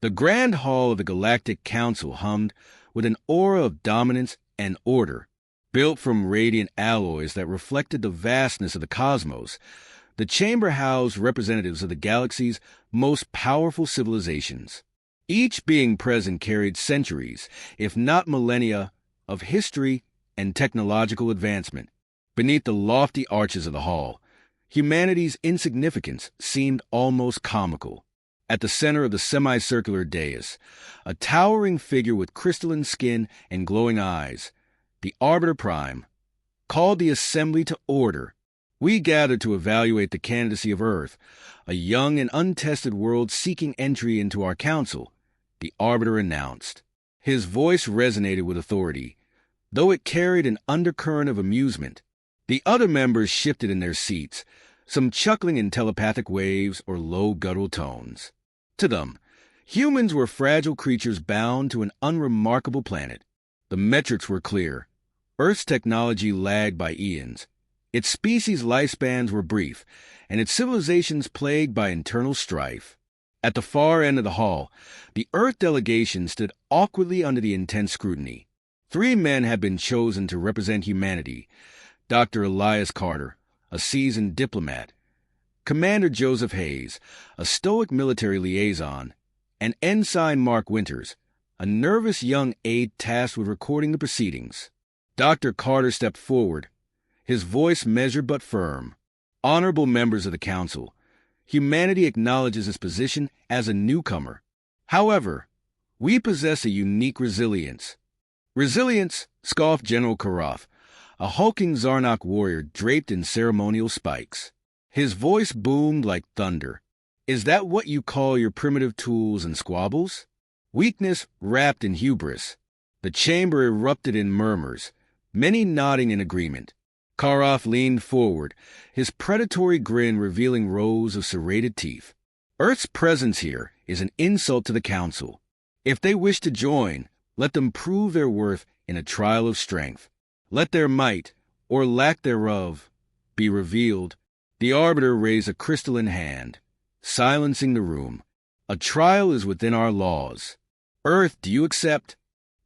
The grand hall of the Galactic Council hummed with an aura of dominance and order. Built from radiant alloys that reflected the vastness of the cosmos, the chamber housed representatives of the galaxy's most powerful civilizations. Each being present carried centuries, if not millennia, of history and technological advancement. Beneath the lofty arches of the hall, humanity's insignificance seemed almost comical. At the center of the semicircular dais, a towering figure with crystalline skin and glowing eyes, the Arbiter Prime, called the assembly to order. We gathered to evaluate the candidacy of Earth, a young and untested world seeking entry into our council, the Arbiter announced. His voice resonated with authority, though it carried an undercurrent of amusement. The other members shifted in their seats, some chuckling in telepathic waves or low guttural tones. To them, humans were fragile creatures bound to an unremarkable planet. The metrics were clear. Earth's technology lagged by eons. Its species' lifespans were brief, and its civilizations plagued by internal strife. At the far end of the hall, the Earth delegation stood awkwardly under the intense scrutiny. 3 men had been chosen to represent humanity: Dr. Elias Carter, a seasoned diplomat; Commander Joseph Hayes, a stoic military liaison; and Ensign Mark Winters, a nervous young aide tasked with recording the proceedings. Dr. Carter stepped forward, his voice measured but firm. Honorable members of the Council, humanity acknowledges its position as a newcomer. However, we possess a unique resilience. Resilience, scoffed General Karoth, a hulking Zarnak warrior draped in ceremonial spikes. His voice boomed like thunder. Is that what you call your primitive tools and squabbles? Weakness wrapped in hubris. The chamber erupted in murmurs, many nodding in agreement. Karoth leaned forward, his predatory grin revealing rows of serrated teeth. Earth's presence here is an insult to the Council. If they wish to join, let them prove their worth in a trial of strength. Let their might, or lack thereof, be revealed. The Arbiter raised a crystalline hand, silencing the room. A trial is within our laws. Earth, do you accept?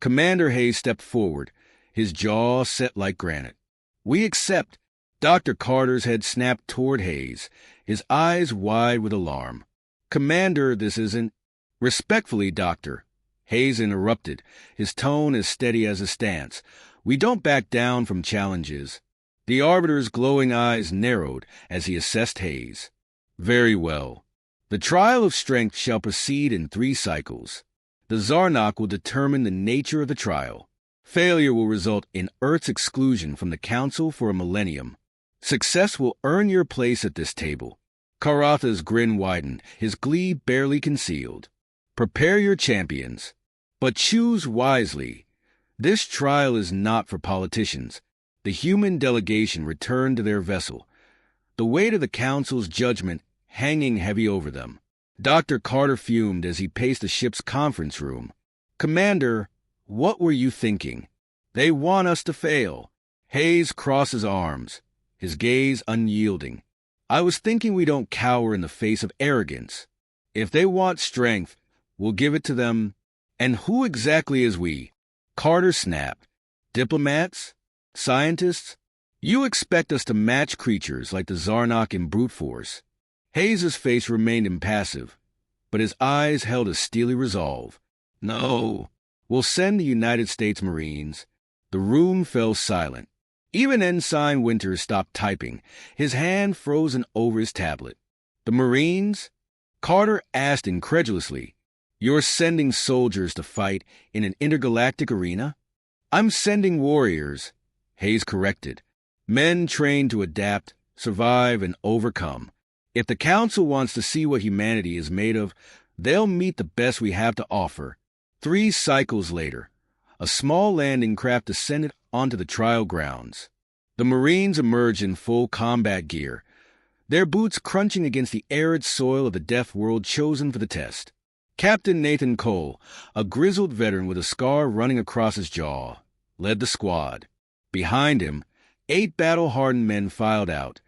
Commander Hayes stepped forward, his jaw set like granite. We accept. Dr. Carter's head snapped toward Hayes, his eyes wide with alarm. Commander, this isn't... Respectfully, Doctor. Hayes interrupted, his tone as steady as his stance. We don't back down from challenges. The Arbiter's glowing eyes narrowed as he assessed Hayes. Very well. The trial of strength shall proceed in 3 cycles. The Zarnak will determine the nature of the trial. Failure will result in Earth's exclusion from the Council for a millennium. Success will earn your place at this table. Karotha's grin widened, his glee barely concealed. Prepare your champions, but choose wisely. This trial is not for politicians. The human delegation returned to their vessel, the weight of the Council's judgment hanging heavy over them. Dr. Carter fumed as he paced the ship's conference room. Commander, what were you thinking? They want us to fail. Hayes crossed his arms, his gaze unyielding. I was thinking we don't cower in the face of arrogance. If they want strength, we'll give it to them. And who exactly is we? Carter snapped. Diplomats? Scientists? You expect us to match creatures like the Zarnak in brute force. Hayes's face remained impassive, but his eyes held a steely resolve. No, we'll send the United States Marines. The room fell silent. Even Ensign Winters stopped typing, his hand frozen over his tablet. The Marines? Carter asked incredulously. You're sending soldiers to fight in an intergalactic arena? I'm sending warriors, Hayes corrected. Men trained to adapt, survive, and overcome. If the Council wants to see what humanity is made of, they'll meet the best we have to offer. 3 cycles later, a small landing craft descended onto the trial grounds. The Marines emerged in full combat gear, their boots crunching against the arid soil of the death world chosen for the test. Captain Nathan Cole, a grizzled veteran with a scar running across his jaw, led the squad. Behind him, 8 battle-hardened men filed out,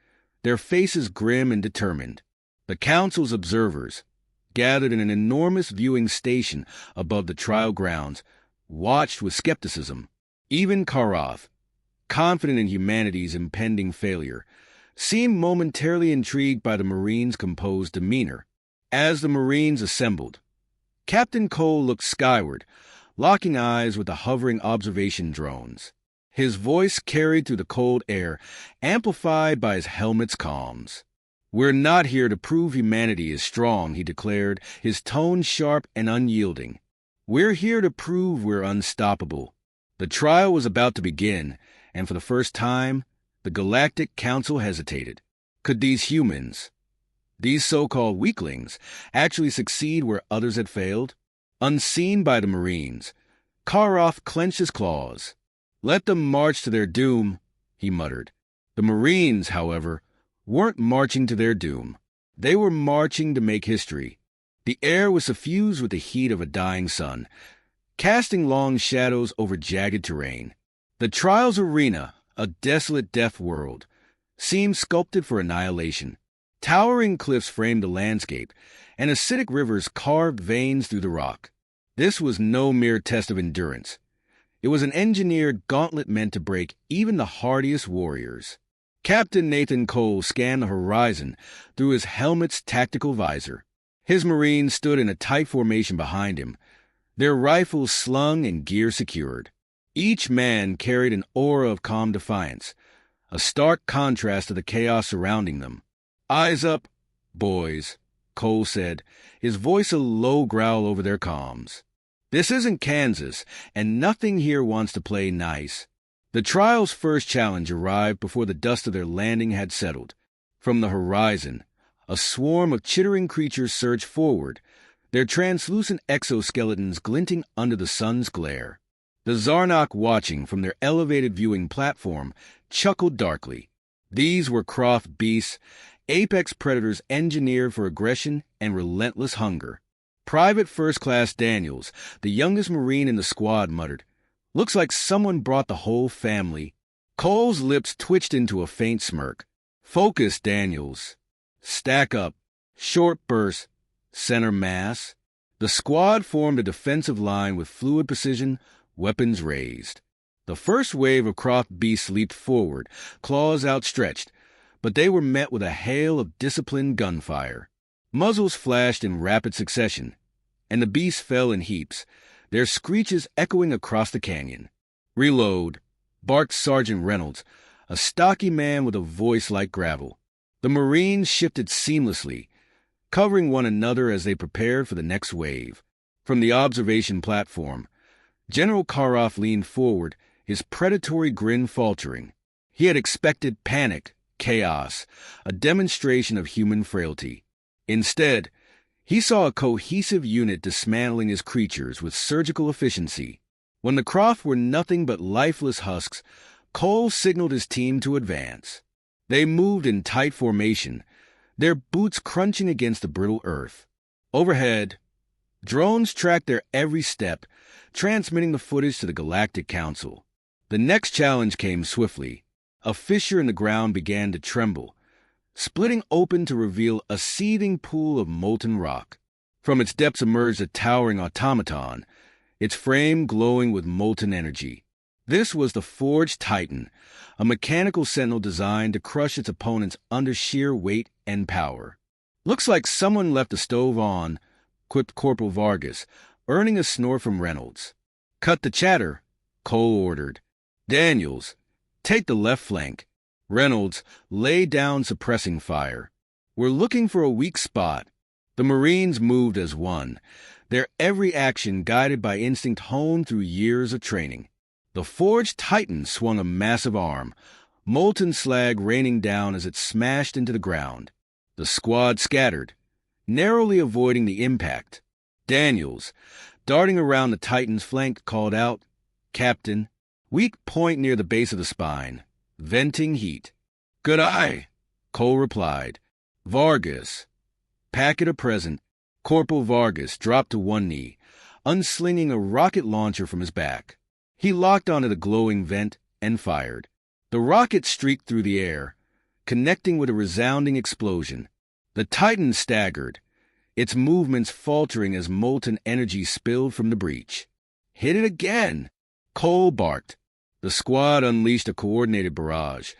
their faces grim and determined. The Council's observers, gathered in an enormous viewing station above the trial grounds, watched with skepticism. Even Karoth, confident in humanity's impending failure, seemed momentarily intrigued by the Marines' composed demeanor. As the Marines assembled, Captain Cole looked skyward, locking eyes with the hovering observation drones. His voice carried through the cold air, amplified by his helmet's comms. "We're not here to prove humanity is strong," he declared, his tone sharp and unyielding. "We're here to prove we're unstoppable." The trial was about to begin, and for the first time, the Galactic Council hesitated. Could these humans, these so-called weaklings, actually succeed where others had failed? Unseen by the Marines, Karoth clenched his claws. "Let them march to their doom," he muttered. The Marines, however, weren't marching to their doom. They were marching to make history. The air was suffused with the heat of a dying sun, casting long shadows over jagged terrain. The trial's arena, a desolate death world, seemed sculpted for annihilation. Towering cliffs framed the landscape, and acidic rivers carved veins through the rock. This was no mere test of endurance. It was an engineered gauntlet meant to break even the hardiest warriors. Captain Nathan Cole scanned the horizon through his helmet's tactical visor. His Marines stood in a tight formation behind him, their rifles slung and gear secured. Each man carried an aura of calm defiance, a stark contrast to the chaos surrounding them. "Eyes up, boys," Cole said, his voice a low growl over their comms. "This isn't Kansas, and nothing here wants to play nice." The trial's first challenge arrived before the dust of their landing had settled. From the horizon, a swarm of chittering creatures surged forward, their translucent exoskeletons glinting under the sun's glare. The Zarnak, watching from their elevated viewing platform, chuckled darkly. These were Croft beasts, apex predators engineered for aggression and relentless hunger. Private First Class Daniels, the youngest Marine in the squad, muttered, "Looks like someone brought the whole family." Cole's lips twitched into a faint smirk. "Focus, Daniels. Stack up. Short burst. Center mass." The squad formed a defensive line with fluid precision, weapons raised. The first wave of Croft beasts leaped forward, claws outstretched, but they were met with a hail of disciplined gunfire. Muzzles flashed in rapid succession, and the beasts fell in heaps, their screeches echoing across the canyon. "Reload," barked Sergeant Reynolds, a stocky man with a voice like gravel. The Marines shifted seamlessly, covering one another as they prepared for the next wave. From the observation platform, General Karoth leaned forward, his predatory grin faltering. He had expected panic, chaos, a demonstration of human frailty. Instead, he saw a cohesive unit dismantling his creatures with surgical efficiency. When the Croft were nothing but lifeless husks, Cole signaled his team to advance. They moved in tight formation, their boots crunching against the brittle earth. Overhead, drones tracked their every step, transmitting the footage to the Galactic Council. The next challenge came swiftly. A fissure in the ground began to tremble, splitting open to reveal a seething pool of molten rock. From its depths emerged a towering automaton, its frame glowing with molten energy. This was the Forged Titan, a mechanical sentinel designed to crush its opponents under sheer weight and power. "Looks like someone left the stove on," quipped Corporal Vargas, earning a snort from Reynolds. "Cut the chatter," Cole ordered. "Daniels, take the left flank." Reynolds laid down suppressing fire. "We're looking for a weak spot." The Marines moved as one, their every action guided by instinct honed through years of training. The Forged Titan swung a massive arm, molten slag raining down as it smashed into the ground. The squad scattered, narrowly avoiding the impact. Daniels, darting around the Titan's flank, called out, "Captain, weak point near the base of the spine. Venting heat." "Good eye," Cole replied. "Vargas, packet a present." Corporal Vargas dropped to one knee, unslinging a rocket launcher from his back. He locked onto the glowing vent and fired. The rocket streaked through the air, connecting with a resounding explosion. The Titan staggered, its movements faltering as molten energy spilled from the breach. "Hit it again!" Cole barked. The squad unleashed a coordinated barrage,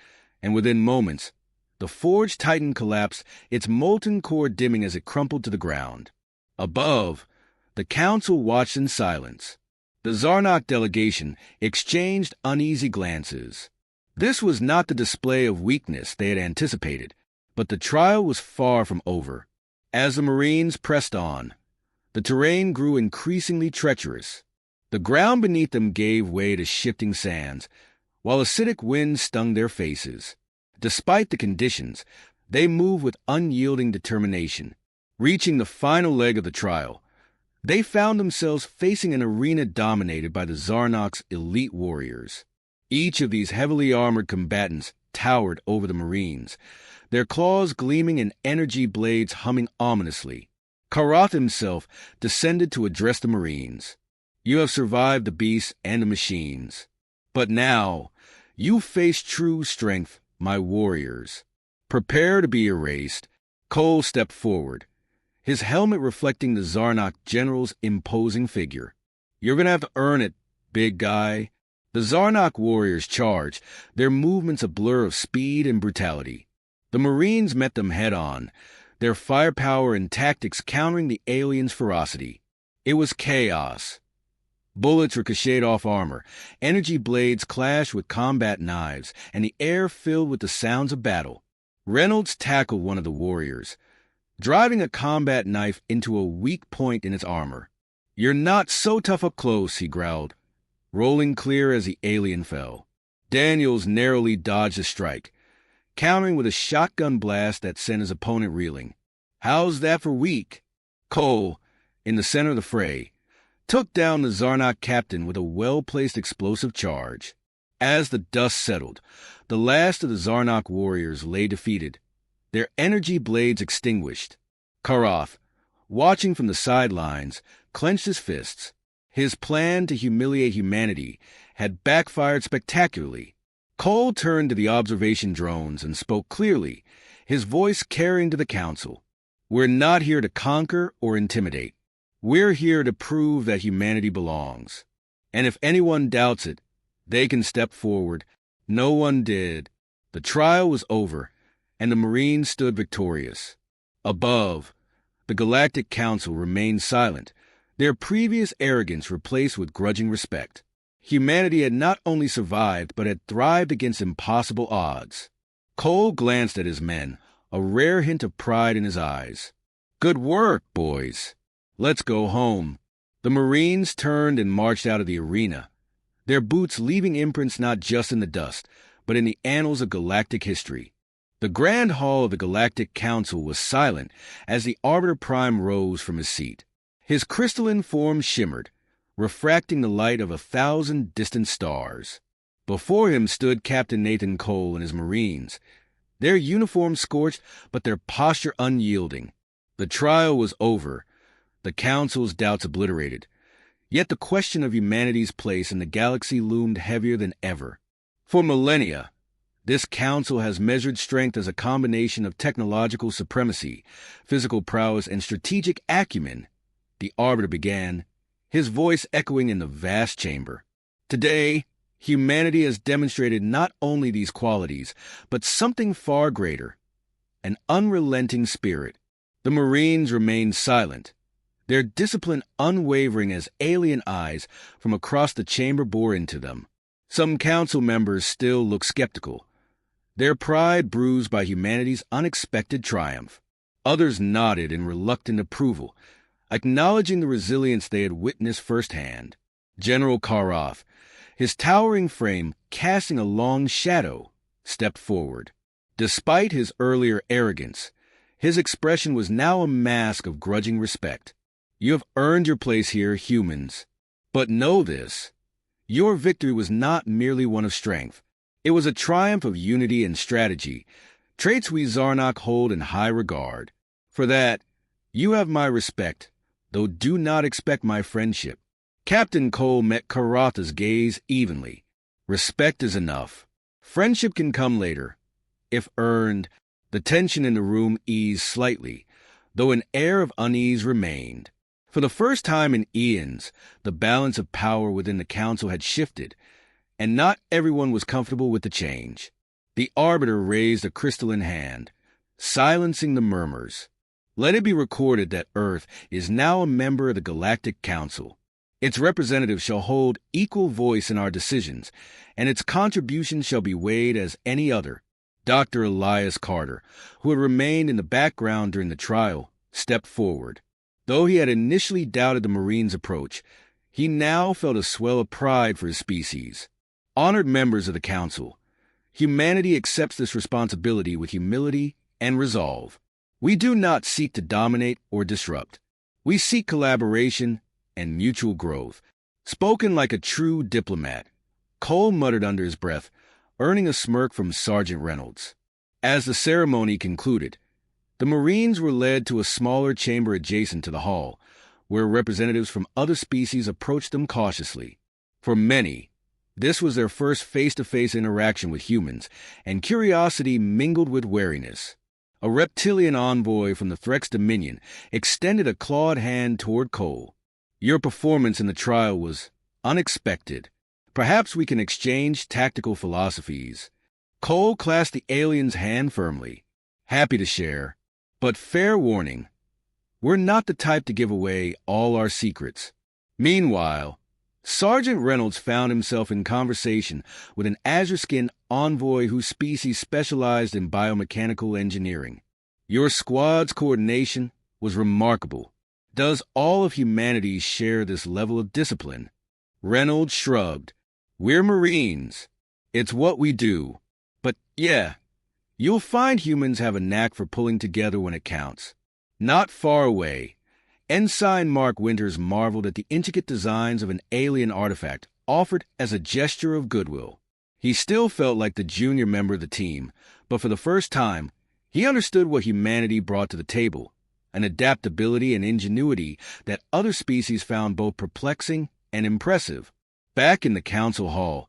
and within moments, the forged titan collapsed, its molten core dimming as it crumpled to the ground. Above, the council watched in silence. The Zarnok delegation exchanged uneasy glances. This was not the display of weakness they had anticipated, but the trial was far from over. As the Marines pressed on, the terrain grew increasingly treacherous. The ground beneath them gave way to shifting sands, while acidic winds stung their faces. Despite the conditions, they moved with unyielding determination. Reaching the final leg of the trial, they found themselves facing an arena dominated by the Zarnok's elite warriors. Each of these heavily armored combatants towered over the Marines, their claws gleaming and energy blades humming ominously. Karath himself descended to address the Marines. "You have survived the beasts and the machines. But now, you face true strength, my warriors. Prepare to be erased." Cole stepped forward, his helmet reflecting the Zarnok general's imposing figure. "You're gonna have to earn it, big guy." The Zarnok warriors charged, their movements a blur of speed and brutality. The Marines met them head-on, their firepower and tactics countering the aliens' ferocity. It was chaos. Bullets ricocheted off armor, energy blades clashed with combat knives, and the air filled with the sounds of battle. Reynolds tackled one of the warriors, driving a combat knife into a weak point in its armor. "You're not so tough up close," he growled, rolling clear as the alien fell. Daniels narrowly dodged a strike, countering with a shotgun blast that sent his opponent reeling. "How's that for weak?" Cole, in the center of the fray, took down the Zarnok captain with a well-placed explosive charge. As the dust settled, the last of the Zarnok warriors lay defeated, their energy blades extinguished. Karath, watching from the sidelines, clenched his fists. His plan to humiliate humanity had backfired spectacularly. Cole turned to the observation drones and spoke clearly, his voice carrying to the council. "We're not here to conquer or intimidate. We're here to prove that humanity belongs. And if anyone doubts it, they can step forward." No one did. The trial was over, and the Marines stood victorious. Above, the Galactic Council remained silent, their previous arrogance replaced with grudging respect. Humanity had not only survived, but had thrived against impossible odds. Cole glanced at his men, a rare hint of pride in his eyes. "Good work, boys. Let's go home." The Marines turned and marched out of the arena, their boots leaving imprints not just in the dust, but in the annals of galactic history. The Grand Hall of the Galactic Council was silent as the Arbiter Prime rose from his seat. His crystalline form shimmered, refracting the light of 1,000 distant stars. Before him stood Captain Nathan Cole and his Marines, their uniforms scorched but their posture unyielding. The trial was over, the Council's doubts obliterated. Yet the question of humanity's place in the galaxy loomed heavier than ever. For millennia, this council has measured strength as a combination of technological supremacy, physical prowess, and strategic acumen. The Arbiter began, his voice echoing in the vast chamber. Today, humanity has demonstrated not only these qualities, but something far greater, an unrelenting spirit. The Marines remained silent, their discipline unwavering as alien eyes from across the chamber bore into them. Some council members still looked skeptical, their pride bruised by humanity's unexpected triumph. Others nodded in reluctant approval, acknowledging the resilience they had witnessed firsthand. General Karath, his towering frame casting a long shadow, stepped forward. Despite his earlier arrogance, his expression was now a mask of grudging respect. "You have earned your place here, humans. But know this, your victory was not merely one of strength. It was a triumph of unity and strategy, traits we Zarnok hold in high regard. For that, you have my respect, though do not expect my friendship." Captain Cole met Karath's gaze evenly. "Respect is enough. Friendship can come later. If earned." The tension in the room eased slightly, though an air of unease remained. For the first time in eons, the balance of power within the council had shifted, and not everyone was comfortable with the change. The arbiter raised a crystalline hand, silencing the murmurs. Let it be recorded that Earth is now a member of the Galactic Council. Its representatives shall hold equal voice in our decisions, and its contribution shall be weighed as any other. Dr. Elias Carter, who had remained in the background during the trial, stepped forward. Though he had initially doubted the Marines' approach, he now felt a swell of pride for his species. Honored members of the Council, humanity accepts this responsibility with humility and resolve. We do not seek to dominate or disrupt. We seek collaboration and mutual growth. Spoken like a true diplomat, Cole muttered under his breath, earning a smirk from Sergeant Reynolds. As the ceremony concluded, the Marines were led to a smaller chamber adjacent to the hall, where representatives from other species approached them cautiously. For many, this was their first face-to-face interaction with humans, and curiosity mingled with wariness. A reptilian envoy from the Threx Dominion extended a clawed hand toward Cole. Your performance in the trial was unexpected. Perhaps we can exchange tactical philosophies. Cole clasped the alien's hand firmly. Happy to share. But fair warning, we're not the type to give away all our secrets. Meanwhile, Sergeant Reynolds found himself in conversation with an azure-skinned envoy whose species specialized in biomechanical engineering. Your squad's coordination was remarkable. Does all of humanity share this level of discipline? Reynolds shrugged. We're Marines. It's what we do. But yeah, you'll find humans have a knack for pulling together when it counts. Not far away, Ensign Mark Winters marveled at the intricate designs of an alien artifact offered as a gesture of goodwill. He still felt like the junior member of the team, but for the first time, he understood what humanity brought to the table, an adaptability and ingenuity that other species found both perplexing and impressive. Back in the council hall,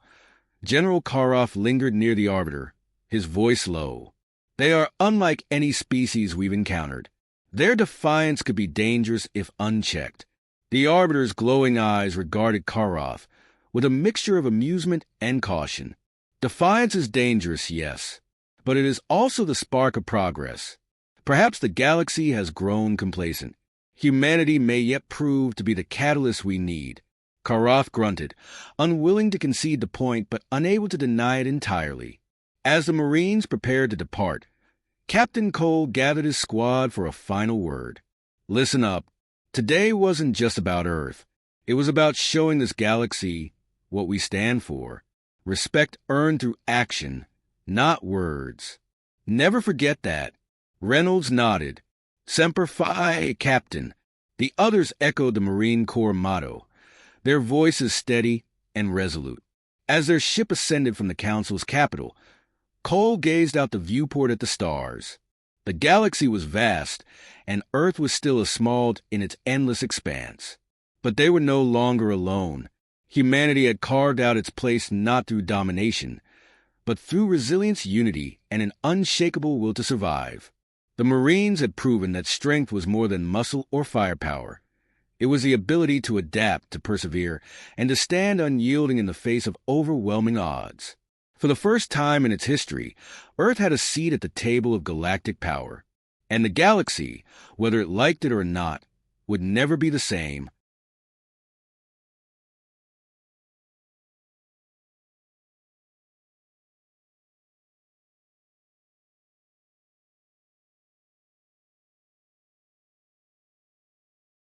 General Karoff lingered near the Arbiter, his voice low. They are unlike any species we've encountered. Their defiance could be dangerous if unchecked. The Arbiter's glowing eyes regarded Karoff with a mixture of amusement and caution. Defiance is dangerous, yes, but it is also the spark of progress. Perhaps the galaxy has grown complacent. Humanity may yet prove to be the catalyst we need. Karoff grunted, unwilling to concede the point but unable to deny it entirely. As the Marines prepared to depart, Captain Cole gathered his squad for a final word. Listen up. Today wasn't just about Earth. It was about showing this galaxy what we stand for. Respect earned through action, not words. Never forget that. Reynolds nodded. Semper Fi, Captain. The others echoed the Marine Corps motto, their voices steady and resolute. As their ship ascended from the Council's capital, Cole gazed out the viewport at the stars. The galaxy was vast, and Earth was still a small in its endless expanse. But they were no longer alone. Humanity had carved out its place not through domination, but through resilience, unity, and an unshakable will to survive. The Marines had proven that strength was more than muscle or firepower. It was the ability to adapt, to persevere, and to stand unyielding in the face of overwhelming odds. For the first time in its history, Earth had a seat at the table of galactic power. And the galaxy, whether it liked it or not, would never be the same